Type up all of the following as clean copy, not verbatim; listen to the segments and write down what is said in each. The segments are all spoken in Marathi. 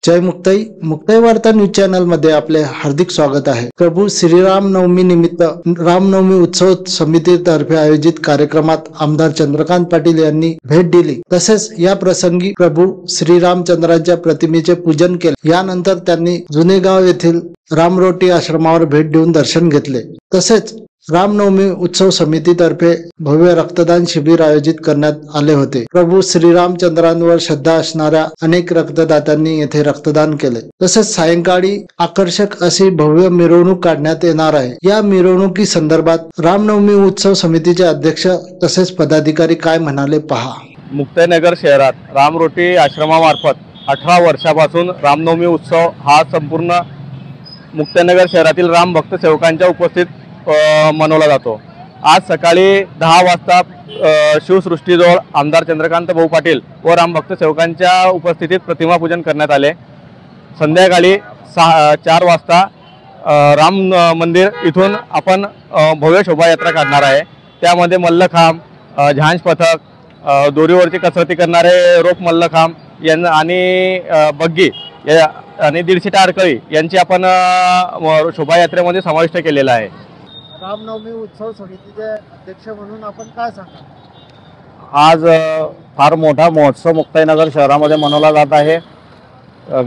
जय मुक्ताई मुक्ताई वार्ता न्यूज चॅनल मध्ये आपले हार्दिक स्वागत आहे। प्रभू श्रीराम नवमी निमित्त रामनवमी उत्सव समितीतर्फे आयोजित कार्यक्रमात आमदार चंद्रकांत पाटील यांनी भेट दिली। तसेच या प्रसंगी प्रभू श्रीरामचंद्रांच्या प्रतिमेचे पूजन केले। यानंतर त्यांनी जुनेगाव येथील रामरोटी आश्रमावर भेट देऊन दर्शन घेतले। तसेच रामनवमी उत्सव समितीतर्फे भव्य रक्तदान शिबिर आयोजित करण्यात आले होते। प्रभू श्रीरामचंद्रांवर श्रद्धा असणाऱ्या अनेक रक्तदात्यांनी येथे रक्तदान केले। तसेच सायंकाळी आकर्षक अशी भव्य मिरवणूक काढण्यात येणार आहे। या मिरवणुकी संदर्भात रामनवमी उत्सव समितीचे अध्यक्ष तसेच पदाधिकारी काय म्हणाले पहा। मुक्ताईनगर शहरात रामरोटी आश्रमामार्फत 18 वर्षापासून रामनवमी उत्सव हा संपूर्ण मुक्ताईनगर शहरातील राम भक्त सेवकांच्या उपस्थित मनवला जातो। आज सकाळी 10 वाजता शिवसृष्टीजवळ आमदार चंद्रकांत भाऊ पाटील व राम भक्त सेवकांच्या उपस्थितीत प्रतिमा पूजन करण्यात आले। संध्याकाळी 4 वाजता राम मंदिर इथून आपण भव्य शोभायात्रा काढणार आहे। त्यामध्ये मल्लखांब, झांज पथक, दोरीवरची कसरती करणारे रोप मल्लखांब आणि बग्गी आणि 150 टारकळी यांची आपण शोभायात्रेमध्ये समाविष्ट केलेला आहे। रामनवमी उत्सव समितीचे अध्यक्ष म्हणून आपण काय सांगा। आज फार मोठा महोत्सव मुक्ताईनगर शहरामध्ये मनवला जात आहे।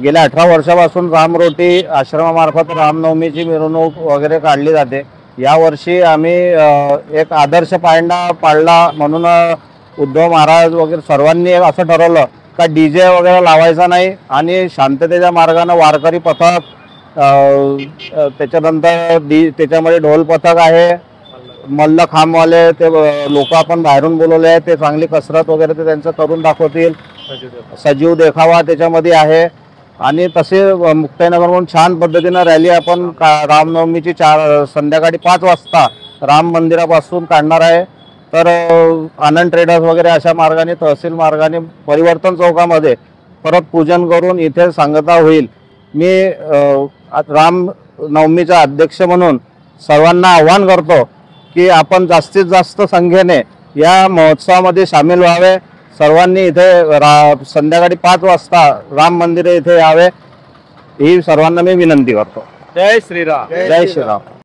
गेल्या 18 वर्षापासून रामरोटी आश्रमामार्फत रामनवमीची मिरवणूक वगैरे काढली जाते। यावर्षी आम्ही एक आदर्श पाळला म्हणून उद्धव महाराज वगैरे सर्वांनी असं ठरवलं का डीजे वगैरे लावायचा नाही आणि शांततेच्या मार्गाने वारकरी पथक, त्याच्यानंतर त्याच्यामध्ये ढोल पथक आहे, मल्लखांबवाले ते लोक आपण बाहेरून बोलवले आहेत, ते चांगली कसरत वगैरे ते त्यांचं करून दाखवतील। सजीव देखावा त्याच्यामध्ये आहे आणि तसे मुक्ताईनगरहून छान पद्धतीने रॅली आपण रामनवमीची संध्याकाळी 5 वाजता राम मंदिरापासून काढणार आहे। तर आनंद ट्रेडर्स वगैरे अशा मार्गाने तहसील मार्गाने परिवर्तन चौकामध्ये परत पूजन करून इथे सांगता होईल। मी राम नवमीचा अध्यक्ष म्हणून सर्वांना आवाहन करतो की आपण जास्तीत जास्त संख्येने या महोत्सवामध्ये सामील व्हावे। सर्वांनी इथे संध्याकाळी 5 वाजता राम मंदिर इथे यावे ही सर्वांना मी विनंती करतो। जय श्रीराम। जय श्रीराम।